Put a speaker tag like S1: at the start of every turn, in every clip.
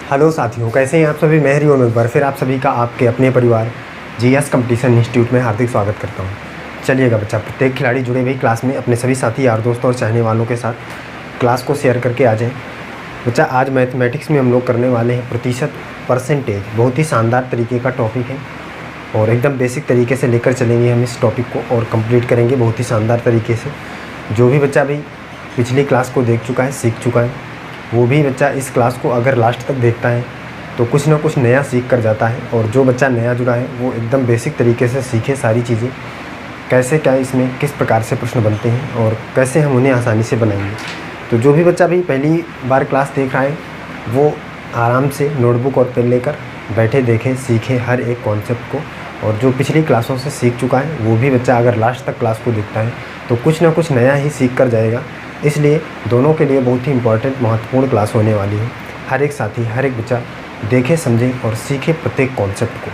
S1: Hello साथियों, कैसे हैं आप सभी। मैं हरिओम एक बार फिर आप सभी का आपके अपने परिवार जीएस कंपटीशन इंस्टीट्यूट में हार्दिक स्वागत करता हूं। चलिएगा बच्चा, प्रत्येक खिलाड़ी जुड़े हुए क्लास में अपने सभी साथी यार दोस्तों और चाहने वालों के साथ क्लास को शेयर करके आ जाएं। बच्चा, आज मैथमेटिक्स में हम लोग करने वाले हैं प्रतिशत, परसेंटेज। बहुत ही शानदार तरीके का टॉपिक है और एकदम बेसिक तरीके से लेकर चलेंगे हम इस टॉपिक को और कंप्लीट करेंगे बहुत ही शानदार तरीके से। जो भी बच्चा भी पिछली क्लास को देख चुका है, सीख चुका है, वो भी बच्चा इस क्लास को अगर लास्ट तक देखता है तो कुछ ना कुछ नया सीख कर जाता है। और जो बच्चा नया जुड़ा है वो एकदम बेसिक तरीके से सीखे सारी चीज़ें, कैसे क्या इसमें किस प्रकार से प्रश्न बनते हैं और कैसे हम उन्हें आसानी से बनाएंगे। तो जो भी बच्चा भी पहली बार क्लास देख रहा है वो आराम से नोटबुक और पेन लेकर बैठे, देखें, सीखे हर एक कॉन्सेप्ट को। और जो पिछली क्लासों से सीख चुका है वो भी बच्चा अगर लास्ट तक क्लास को देखता है तो कुछ ना कुछ नया ही सीख कर जाएगा। इसलिए दोनों के लिए बहुत ही इम्पोर्टेंट, महत्वपूर्ण क्लास होने वाली है। हर एक साथी, हर एक बच्चा देखे, समझे और सीखे प्रत्येक कॉन्सेप्ट को।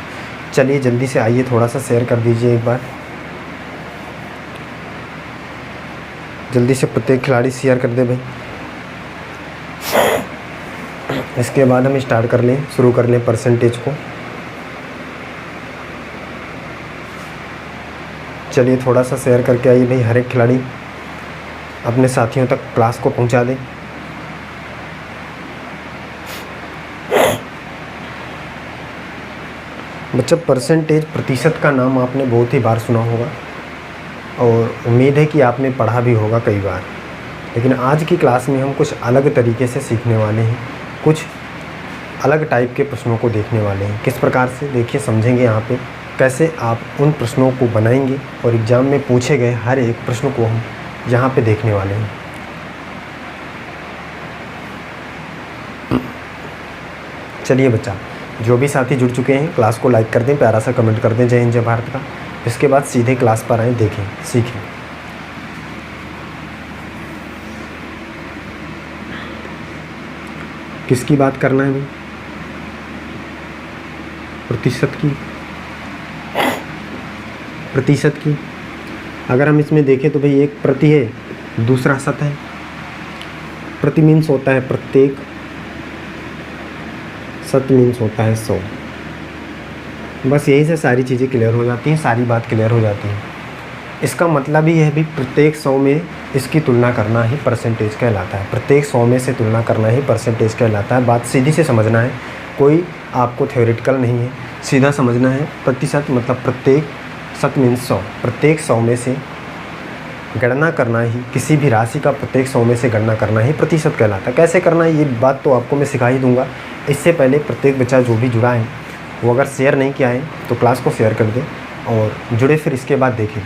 S1: चलिए जल्दी से आइए, थोड़ा सा शेयर कर दीजिए एक बार। जल्दी से प्रत्येक खिलाड़ी शेयर कर दे भाई। इसके बाद हम स्टार्ट कर लें, शुरू कर लें परसेंटेज को। चलिए थोड़ा सा शेयर करके आइए भाई, हर एक खिलाड़ी अपने साथियों तक क्लास को पहुंचा दें। बच्चा, परसेंटेज, प्रतिशत का नाम आपने बहुत ही बार सुना होगा और उम्मीद है कि आपने पढ़ा भी होगा कई बार। लेकिन आज की क्लास में हम कुछ अलग तरीके से सीखने वाले हैं, कुछ अलग टाइप के प्रश्नों को देखने वाले हैं। किस प्रकार से, देखिए, समझेंगे यहाँ पे कैसे आप उन प्रश्नों को बनाएंगे और एग्ज़ाम में पूछे गए हर एक प्रश्न को हम यहाँ पे देखने वाले हैं। चलिए बच्चा, जो भी साथी जुड़ चुके हैं क्लास को लाइक कर दें, प्यारा सा कमेंट कर दें जय हिंद जय भारत का। इसके बाद सीधे क्लास पर आएँ, देखें, सीखें। किसकी बात करना है भाई? प्रतिशत की। प्रतिशत की अगर हम इसमें देखें तो भाई एक प्रति है, दूसरा शत है। प्रति मीन्स होता है प्रत्येक, शत मीन्स होता है 100। बस यही से सारी चीज़ें क्लियर हो जाती हैं, सारी बात क्लियर हो जाती है। इसका मतलब ही है भी प्रत्येक 100 में इसकी तुलना करना ही परसेंटेज कहलाता है। प्रत्येक 100 में से तुलना करना ही परसेंटेज कहलाता है। बात सीधी से समझना है, कोई आपको थ्योरेटिकल नहीं है, सीधा समझना है। प्रतिशत मतलब प्रत्येक, शत मीन्स 100, प्रत्येक 100 में से गणना करना ही, किसी भी राशि का प्रत्येक 100 में से गणना करना ही प्रतिशत कहलाता है। कैसे करना है ये बात तो आपको मैं सिखा ही दूंगा। इससे पहले प्रत्येक बच्चा जो भी जुड़ा है वो अगर शेयर नहीं किया है तो क्लास को शेयर कर दे और जुड़े, फिर इसके बाद देखें।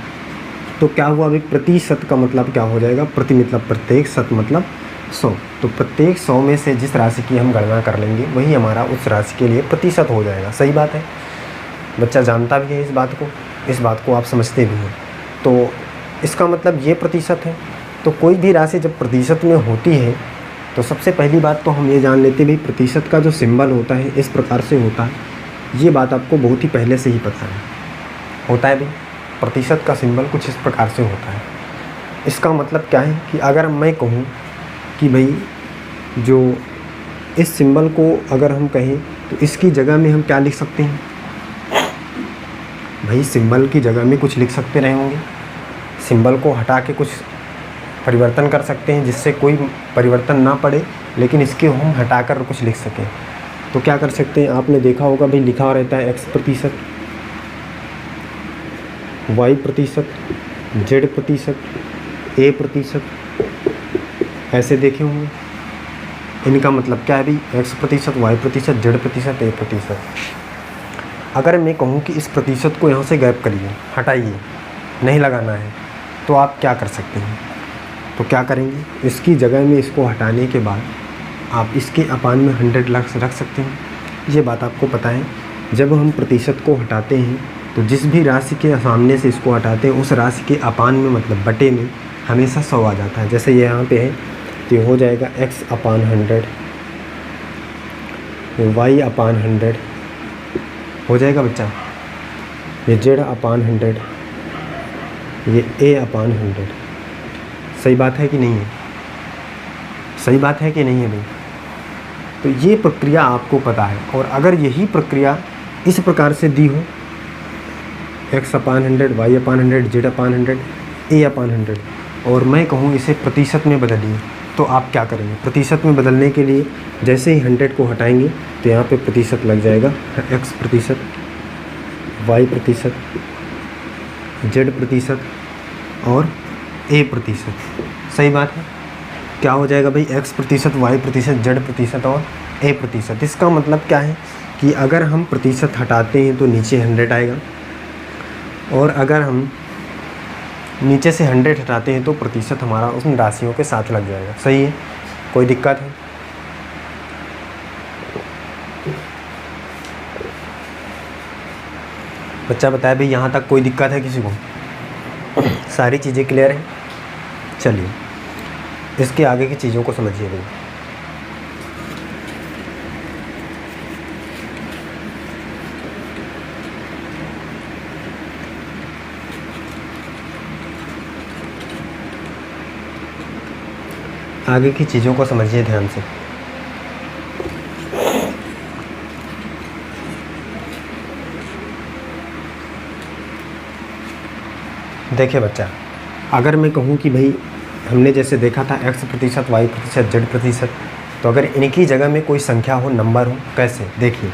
S1: तो क्या हुआ अभी, प्रतिशत का मतलब क्या हो जाएगा? प्रति मतलब प्रत्येक, शत मतलब 100। तो प्रत्येक 100 में से जिस राशि की हम गणना कर लेंगे वही हमारा उस राशि के लिए प्रतिशत हो जाएगा। सही बात है, बच्चा जानता भी है इस बात को आप समझते भी हैं। तो इसका मतलब ये प्रतिशत है। तो कोई भी राशि जब प्रतिशत में होती है तो सबसे पहली बात तो हम ये जान लेते भी प्रतिशत का जो सिंबल होता है इस प्रकार से होता है। ये बात आपको बहुत ही पहले से ही पता है, होता है भाई। प्रतिशत का सिंबल कुछ इस प्रकार से होता है। इसका मतलब क्या है कि अगर मैं कहूँ कि भाई जो इस सिंबल को अगर हम कहें तो इसकी जगह में हम क्या लिख सकते हैं? भाई सिंबल की जगह में कुछ लिख सकते रहे होंगे। सिंबल को हटा के कुछ परिवर्तन कर सकते हैं जिससे कोई परिवर्तन ना पड़े, लेकिन इसके हम हटाकर कुछ लिख सकें। तो क्या कर सकते हैं? आपने देखा होगा भाई लिखा रहता है x प्रतिशत, y प्रतिशत, z प्रतिशत, a प्रतिशत, ऐसे देखे होंगे। इनका मतलब क्या है भाई? x प्रतिशत, y प्रतिशत, z प्रतिशत, a प्रतिशत। अगर मैं कहूँ कि इस प्रतिशत को यहाँ से गायब करिए, हटाइए, नहीं लगाना है, तो आप क्या कर सकते हैं? तो क्या करेंगे? इसकी जगह में इसको हटाने के बाद आप इसके अपान में 100 रख सकते हैं। ये बात आपको पता है। जब हम प्रतिशत को हटाते हैं तो जिस भी राशि के सामने से इसको हटाते हैं उस राशि के अपान में मतलब बटे में हमेशा 100 आ जाता है। जैसे ये यहाँ पे है तो ये हो जाएगा x अपान 100, y अपान 100 हो जाएगा बच्चा, ये z अपान 100, ये a अपान 100। सही बात है कि नहीं है? सही बात है कि नहीं है भाई? तो ये प्रक्रिया आपको पता है। और अगर यही प्रक्रिया इस प्रकार से दी हो, x/100, y/100, z/100, a/100, और मैं कहूँ इसे प्रतिशत में बदलिए, तो आप क्या करेंगे? प्रतिशत में बदलने के लिए जैसे ही 100 को हटाएंगे तो यहाँ पे प्रतिशत लग जाएगा, x प्रतिशत, y प्रतिशत, z प्रतिशत और a प्रतिशत। सही बात है। क्या हो जाएगा भाई? x प्रतिशत, y प्रतिशत, z प्रतिशत और a प्रतिशत। इसका मतलब क्या है कि अगर हम प्रतिशत हटाते हैं तो नीचे 100 आएगा, और अगर हम नीचे से 100 हटाते हैं तो प्रतिशत हमारा उन राशियों के साथ लग जाएगा। सही है, कोई दिक्कत है? बच्चा बताए भाई, यहाँ तक कोई दिक्कत है किसी को? सारी चीज़ें क्लियर हैं? चलिए इसके आगे की चीज़ों को समझिए भाई। आगे की चीज़ों को समझिए ध्यान से। देखिए बच्चा, अगर मैं कहूँ कि भाई हमने जैसे देखा था x प्रतिशत, y प्रतिशत, z प्रतिशत, तो अगर इनकी जगह में कोई संख्या हो, नंबर हो, कैसे? देखिए,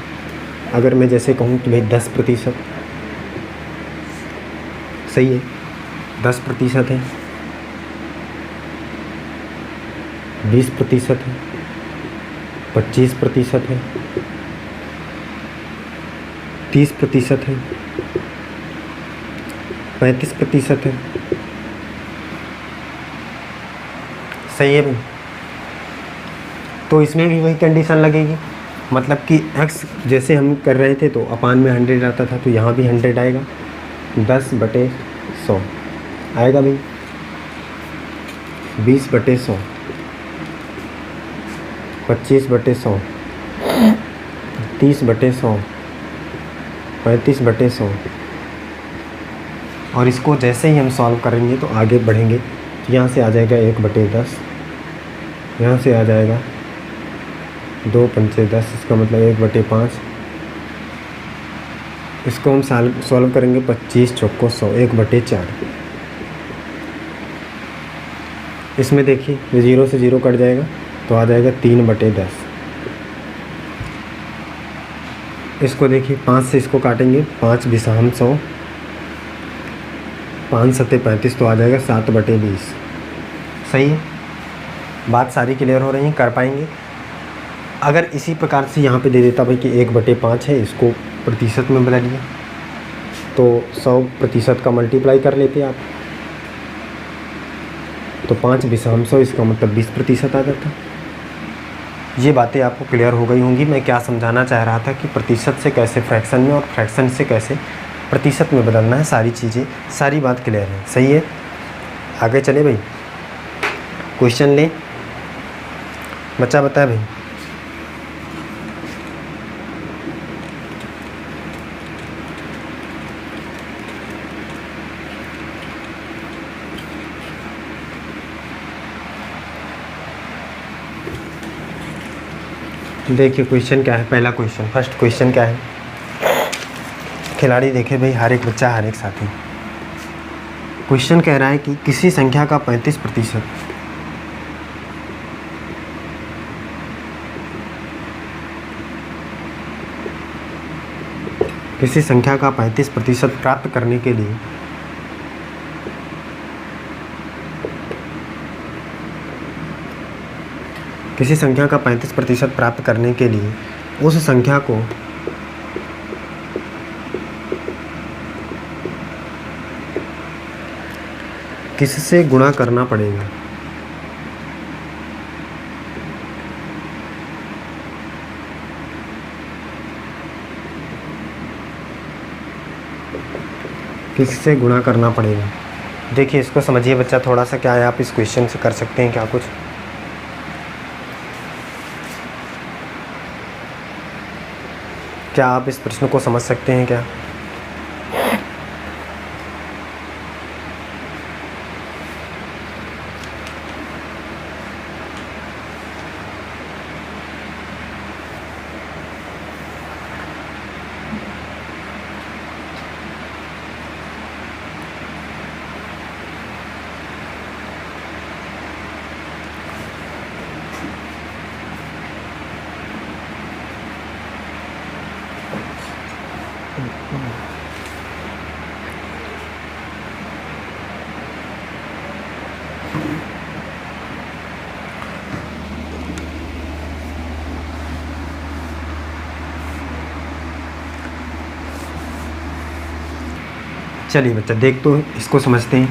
S1: अगर मैं जैसे कहूँ कि भाई 10 प्रतिशत, सही है, 10 प्रतिशत है, 20 प्रतिशत है, 25 प्रतिशत है, 30 प्रतिशत है, 35 प्रतिशत है। सही है भाई। तो इसमें भी वही कंडीशन लगेगी, मतलब कि x जैसे हम कर रहे थे तो अपान में 100 आता था, तो यहाँ भी 100 आएगा, 10/100 आएगा भाई, 20/100, 25/100, 30/100, 35/100। और इसको जैसे ही हम सॉल्व करेंगे तो आगे बढ़ेंगे, तो यहाँ से आ जाएगा 1/10, यहाँ से आ जाएगा 2×5, इसका मतलब 1/5। इसको हम सॉल्व करेंगे 25 चौको 100, 1/4। इसमें देखिए ये 0 से 0 कट जाएगा तो आ जाएगा 3/10। इसको देखिए 5 से इसको काटेंगे, 5×100, 5×7 35, तो आ जाएगा 7/20। सही है, बात सारी क्लियर हो रही है? कर पाएंगे? अगर इसी प्रकार से यहाँ पे दे देता भाई कि 1/5 है, इसको प्रतिशत में बदलिए, तो 100% का मल्टीप्लाई कर लेते आप, तो 5×100, इसका मतलब 20% आ जाता। ये बातें आपको क्लियर हो गई होंगी। मैं क्या समझाना चाह रहा था कि प्रतिशत से कैसे फ्रैक्शन में और फ्रैक्शन से कैसे प्रतिशत में बदलना है, सारी चीज़ें, सारी बात क्लियर है। सही है, आगे चले भाई, क्वेश्चन ले। बच्चा बताए भाई। देखिए क्वेश्चन क्या है, पहला क्वेश्चन, फर्स्ट क्वेश्चन क्या है? खिलाड़ी देखे भाई, हर एक बच्चा, हर एक साथी। क्वेश्चन कह रहा है कि किसी संख्या का 35%, किसी संख्या का 35% प्राप्त करने के लिए किसी संख्या का 35% प्राप्त करने के लिए उस संख्या को किससे गुणा करना पड़ेगा? किससे गुणा करना पड़ेगा? देखिए इसको समझिए बच्चा, थोड़ा सा क्या है, आप इस क्वेश्चन से कर सकते हैं क्या कुछ? क्या आप इस प्रश्न को समझ सकते हैं क्या? चलिए बच्चा देख तो इसको समझते हैं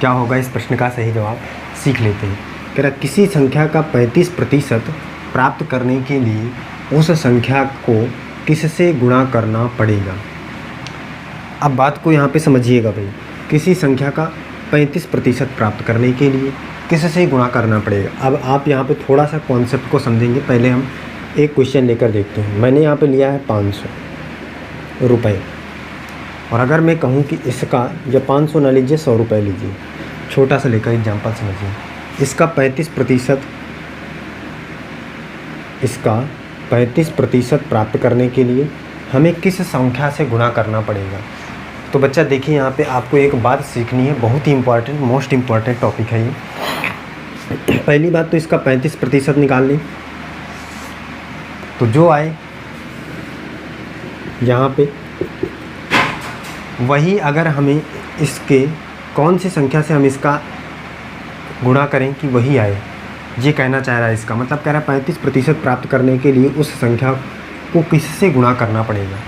S1: क्या होगा, इस प्रश्न का सही जवाब सीख लेते हैं। कह रहा किसी संख्या का 35% प्राप्त करने के लिए उस संख्या को किससे गुणा करना पड़ेगा। अब बात को यहाँ पे समझिएगा भाई, किसी संख्या का 35% प्राप्त करने के लिए किससे गुणा करना पड़ेगा। अब आप यहाँ पे थोड़ा सा कॉन्सेप्ट को समझेंगे। पहले हम एक क्वेश्चन लेकर देखते हैं। मैंने यहाँ पे लिया है 500 रुपये, और अगर मैं कहूँ कि इसका, या 500 ना लीजिए 100 रुपये लीजिए, छोटा सा लेकर एग्जाम्पल समझिए। इसका 35% प्राप्त करने के लिए हमें किस संख्या से गुणा करना पड़ेगा। तो बच्चा देखिए यहाँ पे आपको एक बात सीखनी है, बहुत ही इम्पॉर्टेंट, मोस्ट इम्पॉर्टेंट टॉपिक है ये। पहली बात तो इसका 35% निकाल लें, तो जो आए यहाँ पे वही, अगर हमें इसके कौन सी संख्या से हम इसका गुणा करें कि वही आए, ये कहना चाह रहा है। इसका मतलब कह रहा है 35% प्राप्त करने के लिए उस संख्या को किससे गुणा करना पड़ेगा।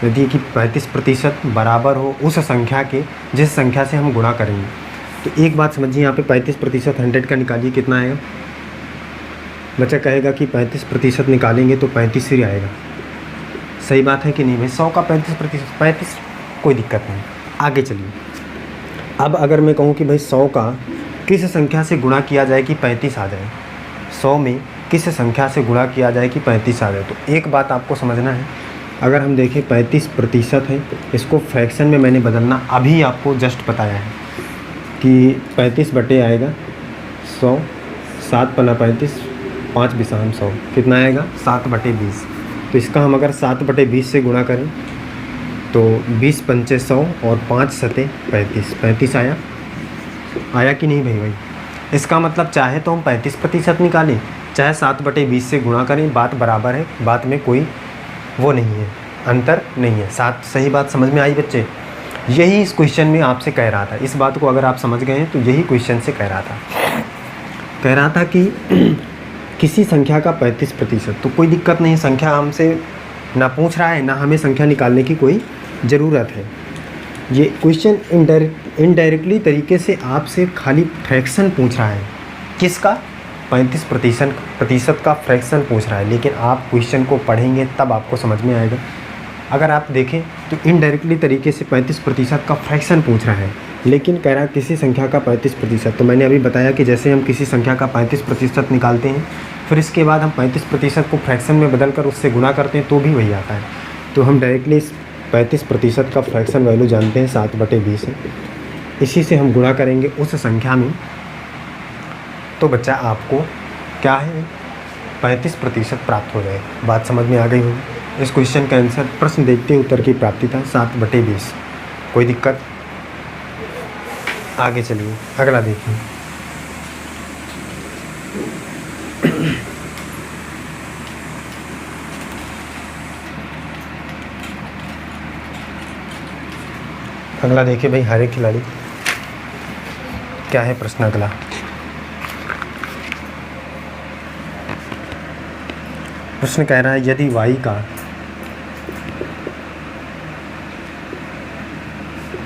S1: यदि कि 35% बराबर हो उस संख्या के जिस संख्या से हम गुणा करेंगे। तो एक बात समझिए, यहाँ पे 35% 100 का निकालिए, कितना आएगा। बच्चा कहेगा कि 35% निकालेंगे तो 35 ही आएगा। सही बात है कि नहीं भाई। 100 का 35%, कोई दिक्कत नहीं। आगे चलिए। अब अगर मैं कहूँ कि भाई 100 का किस संख्या से गुणा किया जाए कि 35 आ जाए, 100 में किस संख्या से गुणा किया जाए कि 35 आ जाए। तो एक बात आपको समझना है, अगर हम देखें 35% है, इसको फ्रैक्शन में मैंने बदलना अभी आपको जस्ट बताया है कि 35 बटे आएगा 100, 7 पन्ना 35, 5 बिसाम 100, कितना आएगा 7/20। तो इसका हम अगर 7/20 से गुणा करें तो 20 पंचे 100 और 5 सते 35, 35 आया कि नहीं भाई। इसका मतलब चाहे तो हम 35% निकालें, चाहे 7/20 से गुणा करें, बात बराबर है, बात में कोई वो नहीं है, अंतर नहीं है। सही बात समझ में आई बच्चे। यही इस क्वेश्चन में आपसे कह रहा था। इस बात को अगर आप समझ गए हैं तो यही क्वेश्चन से कह रहा था कि किसी संख्या का 35%, तो कोई दिक्कत नहीं, संख्या हमसे ना पूछ रहा है, ना हमें संख्या निकालने की कोई ज़रूरत है। ये क्वेश्चन इनडायरेक्टली तरीके से आपसे खाली फ्रैक्शन पूछ रहा है। किसका? 35% का फ्रैक्शन पूछ रहा है। लेकिन आप क्वेश्चन को पढ़ेंगे तब आपको समझ में आएगा। अगर आप देखें तो इनडायरेक्टली तरीके से 35% का फ्रैक्शन पूछ रहा है, लेकिन कह रहा है किसी संख्या का 35%। तो मैंने अभी बताया कि जैसे हम किसी संख्या का 35% निकालते हैं, फिर इसके बाद हम 35% को फ्रैक्शन में बदल कर उससे गुणा करते हैं तो भी वही आता है। तो हम डायरेक्टली 35% का फ्रैक्शन वैल्यू जानते हैं 7/20 है, इसी से हम गुणा करेंगे उस संख्या में। तो बच्चा आपको क्या है 35% प्राप्त हो जाएगा। बात समझ में आ गई होगी। इस क्वेश्चन का आंसर, प्रश्न देखते हैं, उत्तर की प्राप्ति था 7/20। कोई दिक्कत? आगे चलिए, अगला देखिए। अगला देखिए भाई, हर एक खिलाड़ी क्या है प्रश्न अगला। प्रश्न कह रहा है यदि y का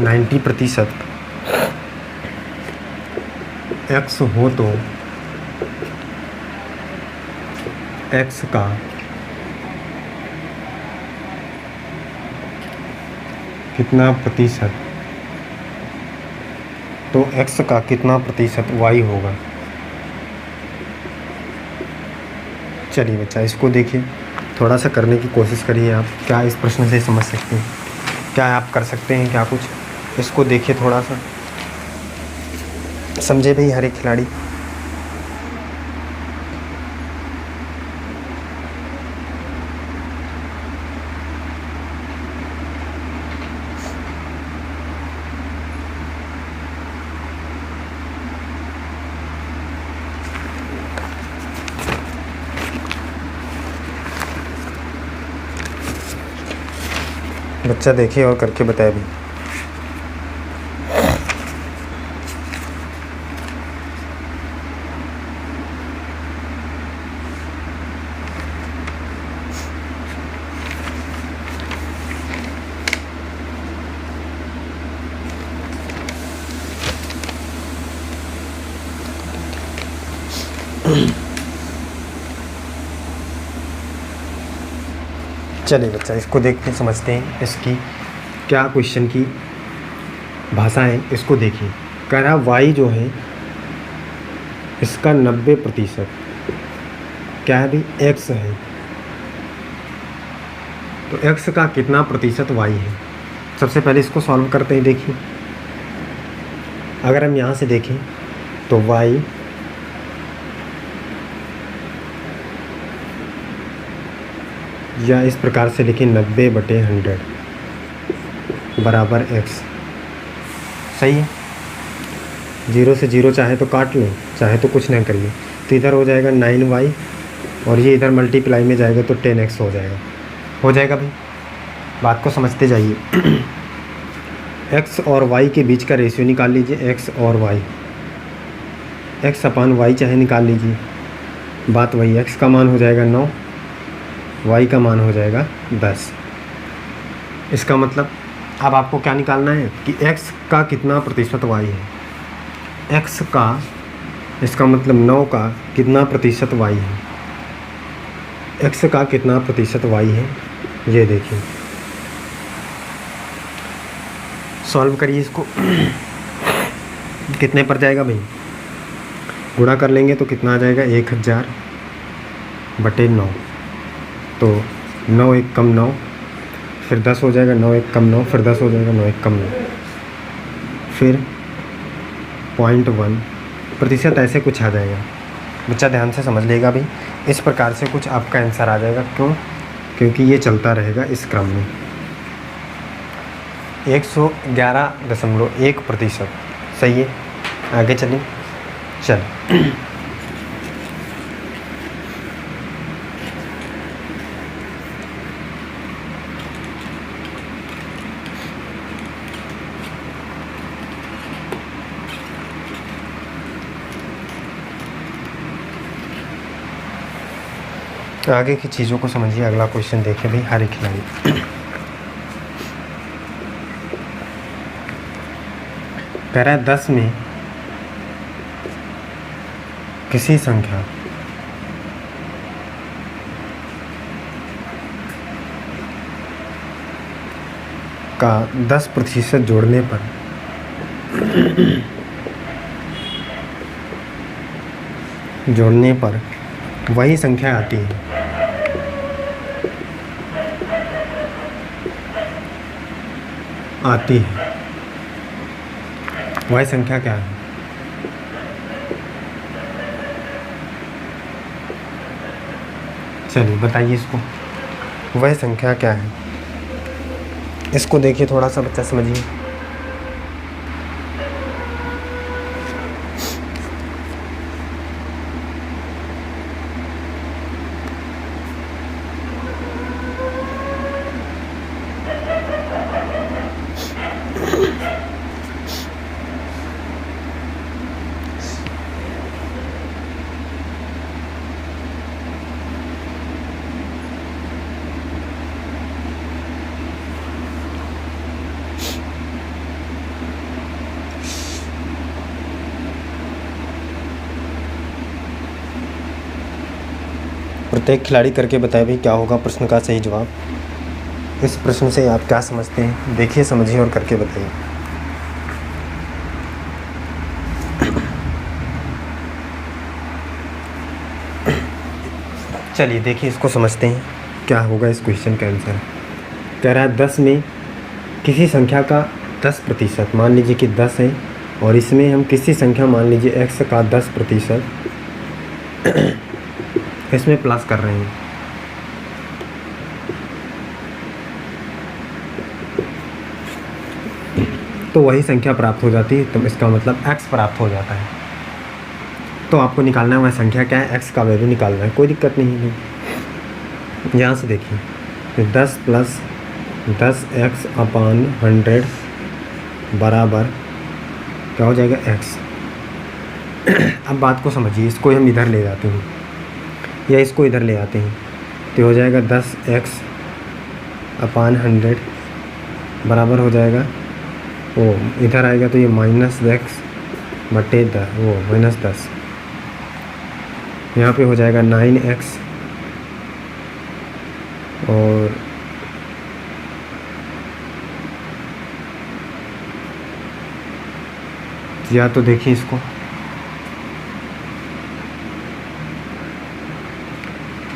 S1: 90% x हो तो x का कितना प्रतिशत, तो x का कितना प्रतिशत y होगा। चलिए बच्चा इसको देखिए, थोड़ा सा करने की कोशिश करिए आप। क्या इस प्रश्न से समझ सकते हैं, क्या आप कर सकते हैं क्या कुछ, इसको देखिए थोड़ा सा, समझे भाई हर एक खिलाड़ी। बच्चा देखिए और करके बताए भी। चलिए बच्चा, इसको देखते समझते हैं इसकी क्या क्वेश्चन की भाषा है। इसको देखिए, कह रहा y जो है इसका 90% क्या है भाई, x है। तो x का कितना प्रतिशत y है। सबसे पहले इसको सॉल्व करते हैं। देखिए, अगर हम यहाँ से देखें तो y या इस प्रकार से लिखें 90/100 बराबर x। सही है। 0 से 0 चाहे तो काट लें, चाहे तो कुछ ना करिए। तो इधर हो जाएगा 9y और ये इधर मल्टीप्लाई में जाएगा तो 10x हो जाएगा भाई। बात को समझते जाइए। x और y के बीच का रेशियो निकाल लीजिए, x और y, x/y चाहे निकाल लीजिए। बात वही, x का मान हो जाएगा 9, y का मान हो जाएगा 10। इसका मतलब अब आपको क्या निकालना है कि x का कितना प्रतिशत y है। x का, इसका मतलब 9 का कितना प्रतिशत y है। x का कितना प्रतिशत y है, ये देखिए। सॉल्व करिए इसको। कितने पर जाएगा भाई, गुणा कर लेंगे तो कितना आ जाएगा, 1000/9। तो 9 1 कम 9, फिर 10 हो जाएगा, 9 1 कम 9, फिर 10 हो जाएगा, 9 1 कम 9, फिर 0.1 प्रतिशत, ऐसे कुछ आ जाएगा। बच्चा ध्यान से समझ लेगा भाई, इस प्रकार से कुछ आपका आंसर आ जाएगा। क्यों? क्योंकि ये चलता रहेगा इस क्रम में। 111.1%। सही है। आगे चलिए। चल आगे की चीज़ों को समझिए। अगला क्वेश्चन देखिए भाई, हर एक खिलाड़ी। कह रहा है 10 में किसी संख्या का 10% जोड़ने पर वही संख्या आती है। वह संख्या क्या है? चलिए बताइए इसको, वह संख्या क्या है। इसको देखिए, थोड़ा सा बच्चा समझिए। प्रत्येक खिलाड़ी करके बताए भाई क्या होगा प्रश्न का सही जवाब। इस प्रश्न से आप क्या समझते हैं, देखिए, समझिए और करके बताइए। चलिए देखिए, इसको समझते हैं क्या होगा इस क्वेश्चन का आंसर। कह रहा है 10 में किसी संख्या का 10%, मान लीजिए कि 10 है, और इसमें हम किसी संख्या मान लीजिए x का 10% इसमें प्लस कर रहे हैं। तो वही संख्या प्राप्त हो जाती है। तो इसका मतलब x प्राप्त हो जाता है। तो आपको निकालना है वह संख्या क्या है, x का वैल्यू निकालना है। कोई दिक्कत नहीं है। यहाँ से देखिए, 10 + 10x/100 बराबर क्या हो जाएगा, x। अब बात को समझिए, इसको हम इधर ले जाते हैं या इसको इधर ले आते हैं तो हो जाएगा 10x/100 बराबर हो जाएगा, वो इधर आएगा तो ये -x/10, वो -10। यहाँ पे हो जाएगा 9x और या तो देखिए इसको,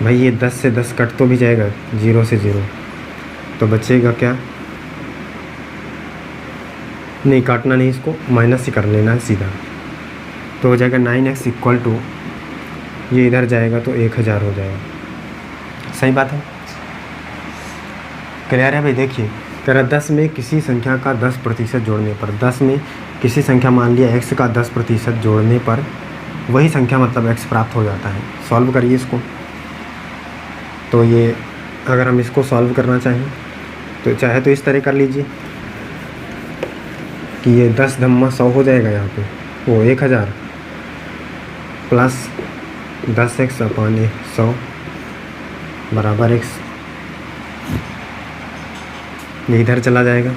S1: भाई ये 10 से 10 कट तो भी जाएगा, 0 से 0, तो बचेगा क्या, नहीं काटना नहीं, इसको माइनस ही कर लेना है सीधा, तो हो जाएगा 9x इक्वल टू, ये इधर जाएगा तो 1000 हो जाएगा। सही बात है, क्लियर है भाई। देखिए कह रहा 10 में किसी संख्या का 10% जोड़ने पर, 10 में किसी संख्या मान लिया x का 10% जोड़ने पर वही संख्या मतलब x प्राप्त हो जाता है। सॉल्व करिए इसको, तो ये अगर हम इसको सॉल्व करना चाहें तो चाहे तो इस तरह कर लीजिए कि ये 10 धम्मा 100 हो जाएगा, यहाँ पे वो 1000 प्लस 10x अपॉन 100 बराबर x, ये इधर चला जाएगा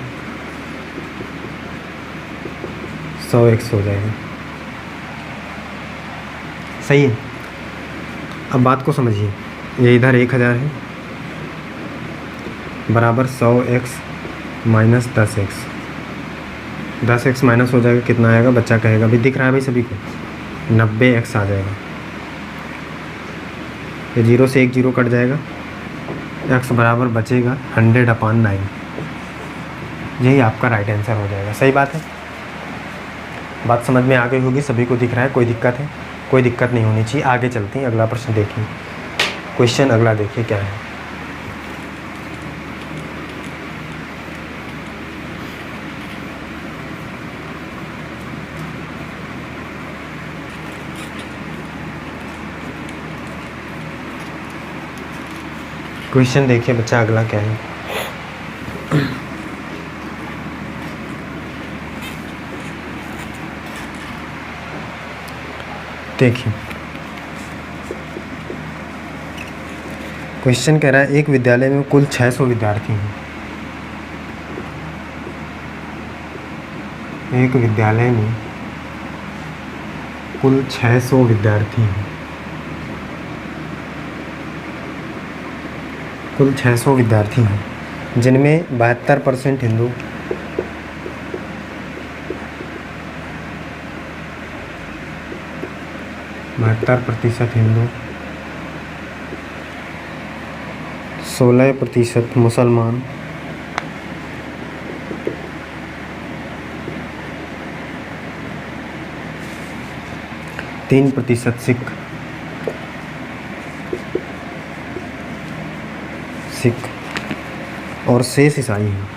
S1: 100x हो जाएगा। सही है, अब बात को समझिए, ये इधर 1000 है बराबर 100x minus 10x, 10x minus हो जाएगा, कितना आएगा बच्चा कहेगा, भाई दिख रहा है भाई सभी को, 90x आ जाएगा। ये 0 से 1 0 कट जाएगा, x बराबर बचेगा 100/9, यही आपका राइट आंसर हो जाएगा। सही बात है, बात समझ में आ गई होगी, सभी को दिख रहा है, कोई दिक्कत है? कोई दिक्कत नहीं होनी चाहिए। आगे चलते हैं, अगला प्रश्न देखिए, क्वेश्चन अगला देखिए क्या है। क्वेश्चन देखिए बच्चा अगला क्या है। देखिए क्वेश्चन कह रहा है एक विद्यालय में कुल 600 विद्यार्थी हैं। एक विद्यालय में कुल 600 विद्यार्थी हैं। कुल 600 विद्यार्थी हैं जिनमें 72% हिंदू, 72% हिंदू, 16% मुसलमान, 3% सिख और शेष ईसाई हैं।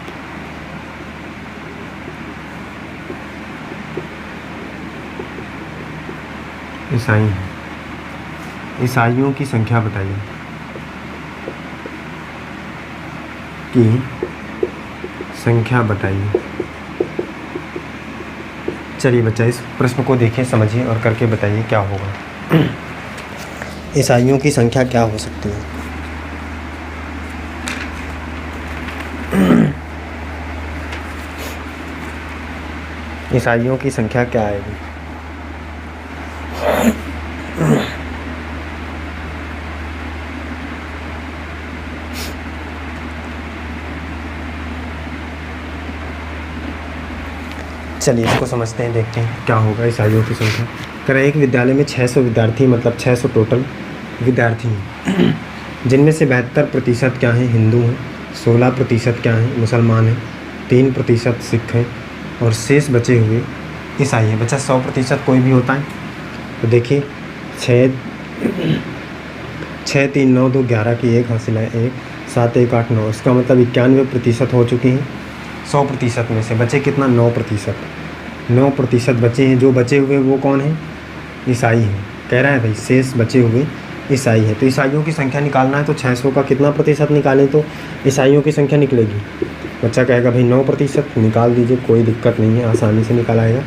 S1: ईसाई हैं। ईसाइयों की संख्या बताइए कि संख्या बताइए। चलिए बच्चा इस प्रश्न को देखिए, समझिए और करके बताइए क्या होगा। ईसाइयों की संख्या क्या हो सकती है? ईसाइयों की संख्या क्या आएगी? चलिए इसको समझते हैं, देखते हैं क्या होगा ईसाइयों की संख्या। करें एक विद्यालय में 600 विद्यार्थी, मतलब 600 टोटल विद्यार्थी हैं, जिनमें से 72% क्या हैं हिंदू हैं, 16% क्या हैं मुसलमान हैं, 3% सिख हैं और शेष बचे हुए ईसाई हैं। बच्चा 100% कोई भी होता है, तो देखिए 6 3 9 2 11 की 1 हासिल है, 1 7 1 8 9, इसका मतलब 91% हो चुकी हैं। 100% में से बचे कितना? 9%। 9% बचे हैं, जो बचे हुए वो कौन हैं? ईसाई हैं। कह रहा है भाई शेष बचे हुए ईसाई हैं। तो ईसाइयों की संख्या निकालना है तो 600 का कितना प्रतिशत निकालें तो ईसाइयों की संख्या निकलेगी? बच्चा कहेगा भाई 9% निकाल दीजिए, कोई दिक्कत नहीं है, आसानी से निकाल आएगा।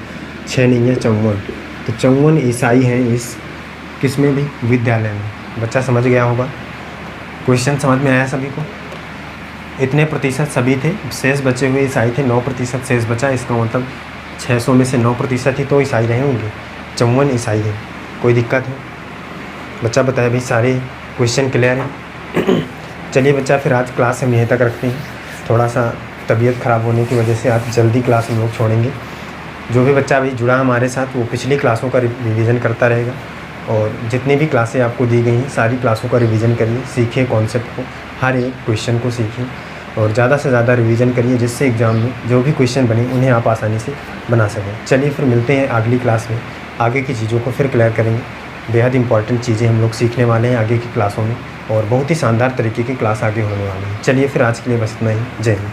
S1: 6 नहीं है 54, तो 54 ईसाई हैं इस किस में भी? विद्यालय में। बच्चा समझ गया होगा, क्वेश्चन समझ में आया सभी को? इतने प्रतिशत सभी थे, शेष बचे हुए ईसाई थे, 9% शेष बचा, इसका मतलब 600 में से 9% ही तो ईसाई रहे होंगे। 54 ईसाई है, कोई दिक्कत है? बच्चा बताए भाई सारे क्वेश्चन क्लियर हैं। चलिए बच्चा, फिर आज क्लास हम यहीं तक रखते हैं। थोड़ा सा तबीयत ख़राब होने की वजह से आज जल्दी क्लास हम लोग छोड़ेंगे। जो भी बच्चा अभी जुड़ा हमारे साथ वो पिछली क्लासों का रिवीजन करता रहेगा, और जितनी भी क्लासें आपको दी गई हैं सारी क्लासों का रिवीजन करिए, सीखिए कॉन्सेप्ट को, हर एक क्वेश्चन को सीखिए और ज़्यादा से ज़्यादा रिवीजन करिए, जिससे एग्ज़ाम में जो भी क्वेश्चन बने उन्हें आप आसानी से बना सकें। चलिए फिर मिलते हैं अगली क्लास में, आगे की चीज़ों को फिर क्लियर करेंगे। बेहद इंपॉर्टेंट चीज़ें हम लोग सीखने वाले हैं आगे की क्लासों में, और बहुत ही शानदार तरीके की क्लास आगे होने वाली है। चलिए फिर आज के लिए बस इतना ही। जय हिंद।